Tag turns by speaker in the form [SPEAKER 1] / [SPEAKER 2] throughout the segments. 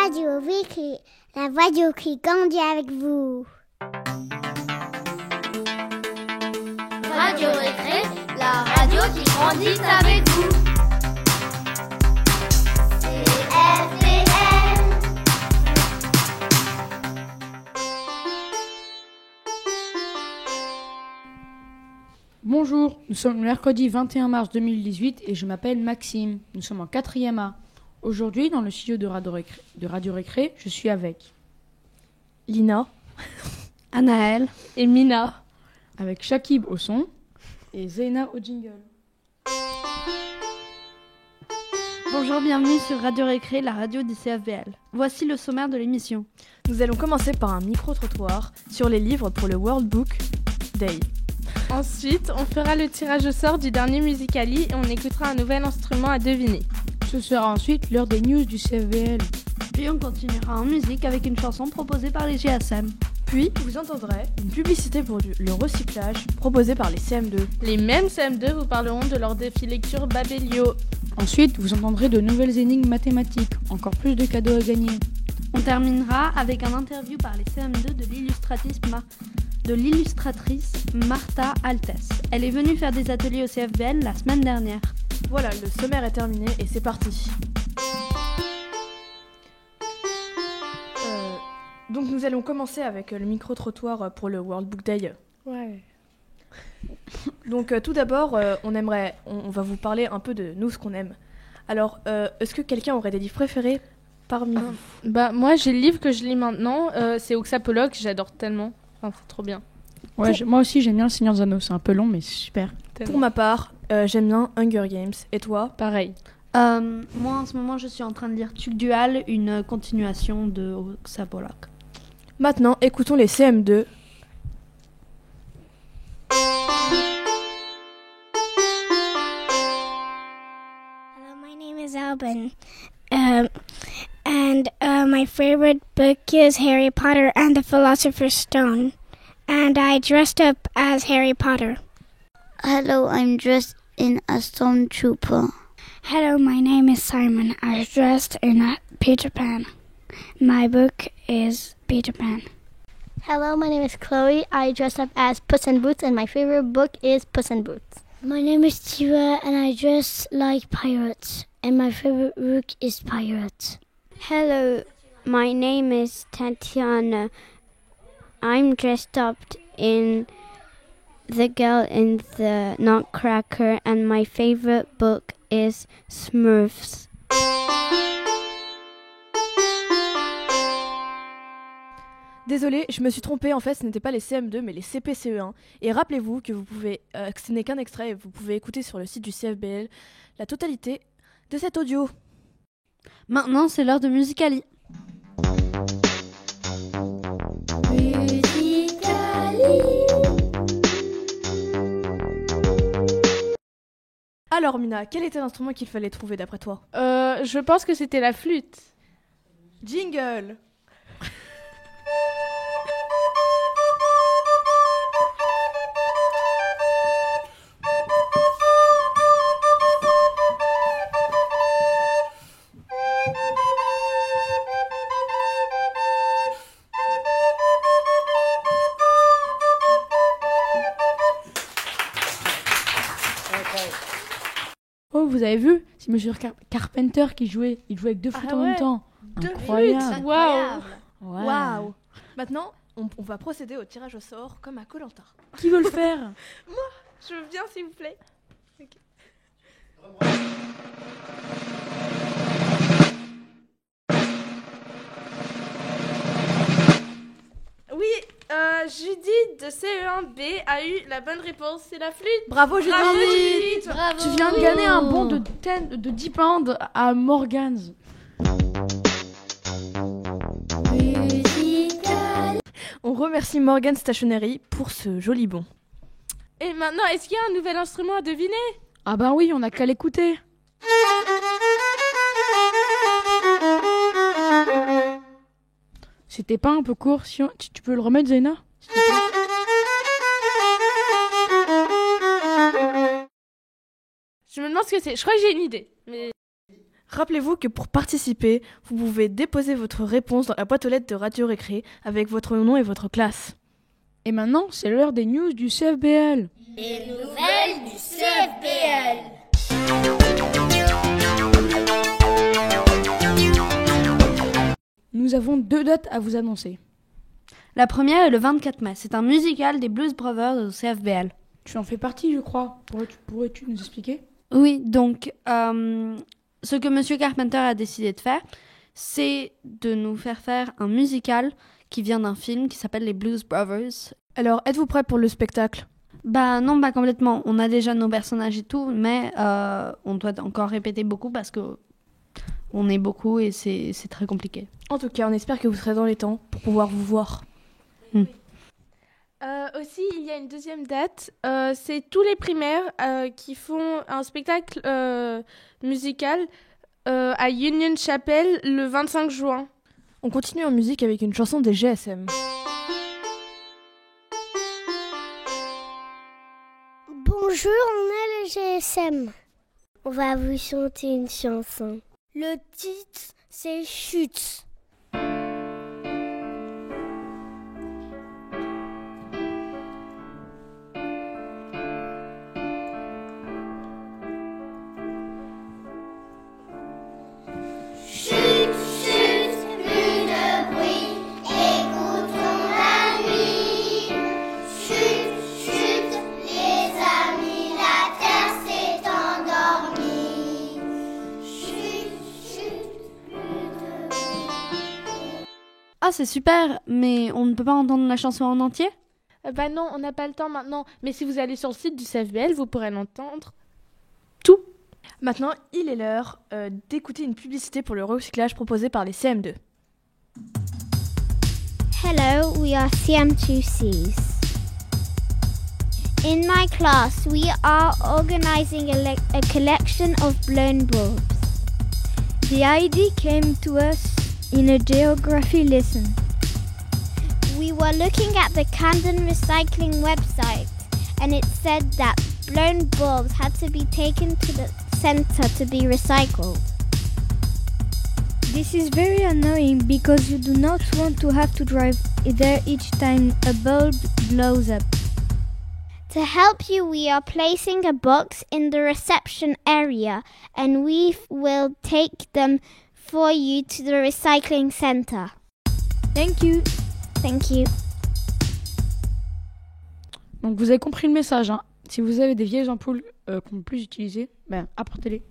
[SPEAKER 1] Radio Récré, la radio qui grandit avec vous.
[SPEAKER 2] Radio Récré, la radio qui grandit avec vous. CFDM.
[SPEAKER 3] Bonjour, nous sommes le mercredi 21 mars 2018 et je m'appelle Maxime. Nous sommes en 4e A. Aujourd'hui, dans le studio de Radio Récré, je suis avec
[SPEAKER 4] Lina, Anaëlle et Mina.
[SPEAKER 3] Avec Shakib au son et Zeyna au jingle.
[SPEAKER 4] Bonjour, bienvenue sur Radio Récré, la radio du CFBL. Voici le sommaire de l'émission.
[SPEAKER 5] Nous allons commencer par un micro-trottoir sur les livres pour le World Book Day.
[SPEAKER 6] Ensuite, on fera le tirage au sort du dernier Musicali et on écoutera un nouvel instrument à deviner.
[SPEAKER 3] Ce sera ensuite l'heure des news du CFBL.
[SPEAKER 4] Puis on continuera en musique avec une chanson proposée par les GSM.
[SPEAKER 5] Puis, vous entendrez une publicité pour le recyclage proposée par les CM2.
[SPEAKER 6] Les mêmes CM2 vous parleront de leur défi lecture Babelio.
[SPEAKER 3] Ensuite, vous entendrez de nouvelles énigmes mathématiques, encore plus de cadeaux à gagner.
[SPEAKER 4] On terminera avec un interview par les CM2 de l'illustratrice Martha Altès. Elle est venue faire des ateliers au CFBL la semaine dernière.
[SPEAKER 5] Voilà, le sommaire est terminé et c'est parti. Donc nous allons commencer avec le micro-trottoir pour le World Book Day.
[SPEAKER 6] Ouais.
[SPEAKER 5] Donc tout d'abord, on va vous parler un peu de nous, ce qu'on aime. Alors, est-ce que quelqu'un aurait des livres préférés parmi vous?
[SPEAKER 6] Moi j'ai le livre que je lis maintenant, c'est Oxapologue, j'adore tellement. Enfin, c'est trop bien.
[SPEAKER 3] Ouais, moi aussi j'aime bien le Seigneur des Anneaux, c'est un peu long mais c'est super.
[SPEAKER 5] Pour ma part, j'aime bien Hunger Games. Et toi?
[SPEAKER 6] Pareil.
[SPEAKER 4] Moi en ce moment je suis en train de lire Tuc Dual, une continuation de Oxapologue.
[SPEAKER 5] Maintenant, écoutons les CM2.
[SPEAKER 1] Hello, my name is Albin. My favorite book is Harry Potter and the Philosopher's Stone. And I dressed up as Harry Potter.
[SPEAKER 7] Hello, I'm dressed in a stormtrooper.
[SPEAKER 1] Hello, my name is Simon. I was dressed in a Peter Pan. My book is Peter Pan.
[SPEAKER 8] Hello, my name is Chloe. I dress up as Puss in Boots and my favorite book is Puss in Boots.
[SPEAKER 9] My name is Tira and I dress like pirates and my favorite book is Pirates.
[SPEAKER 10] Hello, my name is Tatiana. I'm dressed up in The Girl in the Nutcracker and my favorite book is Smurfs.
[SPEAKER 5] Désolée, je me suis trompée, en fait ce n'était pas les CM2 mais les CP-CE1. Et rappelez-vous que ce n'est qu'un extrait et vous pouvez écouter sur le site du CFBL la totalité de cet audio.
[SPEAKER 4] Maintenant c'est l'heure de Musicali.
[SPEAKER 5] Alors Mina, quel était l'instrument qu'il fallait trouver d'après toi?
[SPEAKER 6] Je pense que c'était la flûte.
[SPEAKER 5] Jingle.
[SPEAKER 3] Oh, vous avez vu? C'est Monsieur Carpenter qui jouait. Il jouait avec deux flûtes en même temps. Incroyable.
[SPEAKER 5] Waouh. Maintenant, on va procéder au tirage au sort comme à Koh-Lanta.
[SPEAKER 3] Qui veut le faire?
[SPEAKER 6] Moi, je veux bien s'il vous plaît. Okay. Oui, Judith de CE1B a eu la bonne réponse, c'est la flûte.
[SPEAKER 5] Bravo Judith.
[SPEAKER 3] Bravo. Tu viens de gagner un bon de 10 pounds à Morgan's.
[SPEAKER 5] On remercie Morgan Stationery pour ce joli bon.
[SPEAKER 6] Et maintenant, est-ce qu'il y a un nouvel instrument à deviner?
[SPEAKER 3] Ah ben oui, on n'a qu'à l'écouter. C'était pas un peu court? Tu peux le remettre, Zeyna?
[SPEAKER 6] Je me demande ce que c'est. Je crois que j'ai une idée. Mais...
[SPEAKER 5] Rappelez-vous que pour participer, vous pouvez déposer votre réponse dans la boîte aux lettres de Radio Récré avec votre nom et votre classe.
[SPEAKER 3] Et maintenant, c'est l'heure des news du CFBL.
[SPEAKER 2] Les nouvelles du CFBL.
[SPEAKER 3] Nous avons 2 dates à vous annoncer.
[SPEAKER 4] La première est le 24 mai. C'est un musical des Blues Brothers au CFBL.
[SPEAKER 3] Tu en fais partie, je crois. Pourrais-tu nous expliquer ?
[SPEAKER 4] Oui, donc ce que Monsieur Carpenter a décidé de faire, c'est de nous faire un musical qui vient d'un film qui s'appelle Les Blues Brothers.
[SPEAKER 5] Alors, êtes-vous prêts pour le spectacle ?
[SPEAKER 4] Bah non, pas complètement. On a déjà nos personnages et tout, mais on doit encore répéter beaucoup parce que on est beaucoup et c'est très compliqué.
[SPEAKER 5] En tout cas, on espère que vous serez dans les temps pour pouvoir vous voir.
[SPEAKER 6] Aussi, il y a une deuxième date. C'est tous les primaires qui font un spectacle musical à Union Chapel le 25 juin.
[SPEAKER 5] On continue en musique avec une chanson des GSM.
[SPEAKER 9] Bonjour, on est les GSM. On va vous chanter une chanson. Le titre, c'est Chute.
[SPEAKER 4] Ah, c'est super, mais on ne peut pas entendre la chanson en entier ?
[SPEAKER 6] Bah non, on n'a pas le temps maintenant. Mais si vous allez sur le site du CFBL, vous pourrez l'entendre.
[SPEAKER 5] Maintenant, il est l'heure d'écouter une publicité pour le recyclage proposée par les CM2.
[SPEAKER 10] Hello, we are CM2Cs. In my class, we are organizing a collection of blown bulbs. The idea came to us in a geography lesson. We were looking at the Camden Recycling website, and it said that blown bulbs had to be taken to the center to be recycled. This is very annoying because you do not want to have to drive there each time a bulb blows up. To help you, we are placing a box in the reception area, and we will take them for you to the recycling center. Thank you. Thank you.
[SPEAKER 3] Donc vous avez compris le message, hein. Si vous avez des vieilles ampoules qu'on ne peut plus utiliser, apportez-les.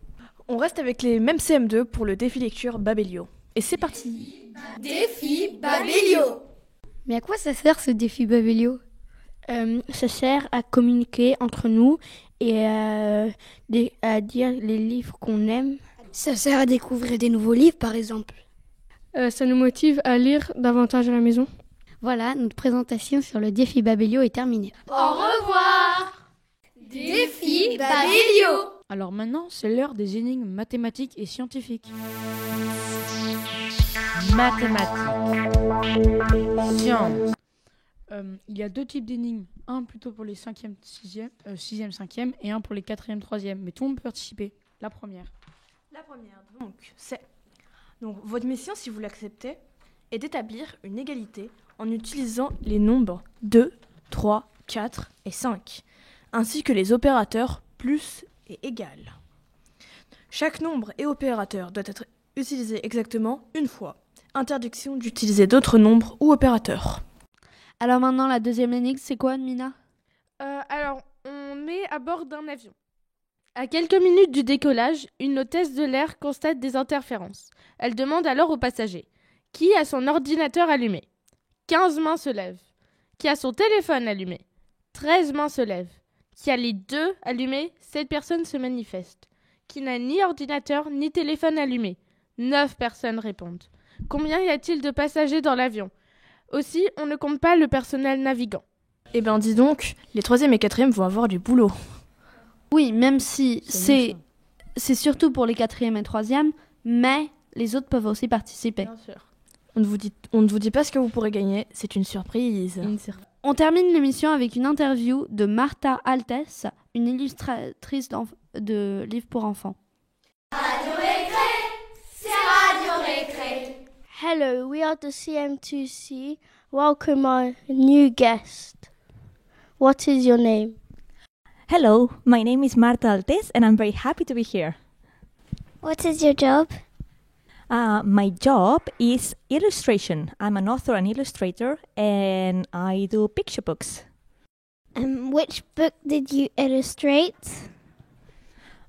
[SPEAKER 5] On reste avec les mêmes CM2 pour le défi lecture Babelio. Et c'est parti.
[SPEAKER 2] Défi Babelio.
[SPEAKER 11] Mais à quoi ça sert ce défi Babelio ? Ça sert à communiquer entre nous et à dire les livres qu'on aime.
[SPEAKER 12] Ça sert à découvrir des nouveaux livres, par exemple.
[SPEAKER 6] Ça nous motive à lire davantage à la maison.
[SPEAKER 11] Voilà, notre présentation sur le défi Babelio est terminée.
[SPEAKER 2] Au revoir. Défi Babelio.
[SPEAKER 3] Alors maintenant, c'est l'heure des énigmes mathématiques et scientifiques.
[SPEAKER 13] Mathématiques. Sciences.
[SPEAKER 3] Il y a 2 types d'énigmes. Un plutôt pour les 5e, 6e, 5e et un pour les 4e, 3e. Mais tout le monde peut participer. La première,
[SPEAKER 5] c'est... Donc, votre mission, si vous l'acceptez, est d'établir une égalité en utilisant les nombres 2, 3, 4 et 5, ainsi que les opérateurs plus et égal. Chaque nombre et opérateur doit être utilisé exactement une fois. Interdiction d'utiliser d'autres nombres ou opérateurs.
[SPEAKER 4] Alors maintenant, la deuxième énigme, c'est quoi, Mina ?
[SPEAKER 6] Alors, on est à bord d'un avion. À quelques minutes du décollage, une hôtesse de l'air constate des interférences. Elle demande alors aux passagers « Qui a son ordinateur allumé ?» 15 mains se lèvent. « Qui a son téléphone allumé ?» 13 mains se lèvent. « Qui a les deux allumés ?» 7 personnes se manifestent. « Qui n'a ni ordinateur ni téléphone allumé ?» 9 personnes répondent. Combien y a-t-il de passagers dans l'avion ? Aussi, on ne compte pas le personnel navigant.
[SPEAKER 5] Eh ben dis donc, les 3e et 4e vont avoir du boulot.
[SPEAKER 4] Oui, même si c'est surtout pour les 4e et 3e, mais les autres peuvent aussi participer.
[SPEAKER 6] Bien sûr.
[SPEAKER 5] On ne vous dit pas ce que vous pourrez gagner, c'est une surprise.
[SPEAKER 4] On termine l'émission avec une interview de Martha Altès, une illustratrice de livres pour enfants.
[SPEAKER 2] Radio Récré.
[SPEAKER 8] Hello, we are the CM2C. Welcome our new guest. What is your name?
[SPEAKER 14] Hello, my name is Marta Altes and I'm very happy to be here.
[SPEAKER 9] What is your job?
[SPEAKER 14] My job is illustration. I'm an author and illustrator and I do picture books.
[SPEAKER 9] Which book did you illustrate?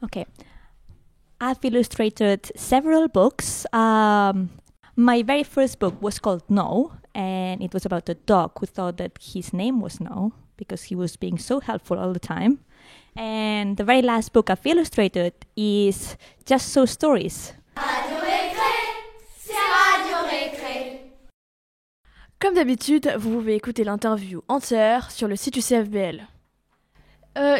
[SPEAKER 14] Okay, I've illustrated several books. My very first book was called No, and it was about a dog who thought that his name was No because he was being so helpful all the time. And the very last book I've illustrated is Just So Stories.
[SPEAKER 2] Radio Récré, c'est Radio Récré.
[SPEAKER 5] Comme d'habitude, vous pouvez écouter l'interview entière sur le site du CFBL.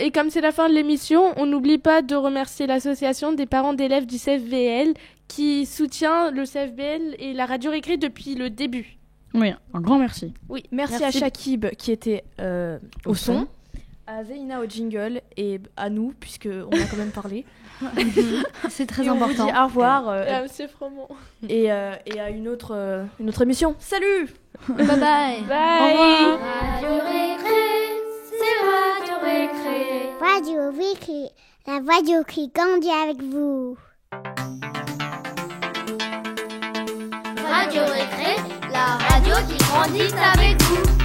[SPEAKER 6] Et comme c'est la fin de l'émission, on n'oublie pas de remercier l'association des parents d'élèves du CFBL qui soutient le CFBL et la Radio Récré depuis le début.
[SPEAKER 3] Oui, un grand merci.
[SPEAKER 5] Oui, merci à Shakib qui était au son, à Zeina au jingle et à nous, puisqu'on a quand même parlé.
[SPEAKER 4] C'est très
[SPEAKER 5] et
[SPEAKER 4] important.
[SPEAKER 5] On vous dit au revoir.
[SPEAKER 6] Et à M. Froment.
[SPEAKER 5] Et à une autre émission. Salut.
[SPEAKER 4] Bye bye.
[SPEAKER 6] Bye.
[SPEAKER 4] Au revoir.
[SPEAKER 2] Radio Récré, c'est Radio Récré.
[SPEAKER 9] Radio Récré, la radio qui grandit avec vous.
[SPEAKER 2] Radio Récré, la radio qui grandit avec vous.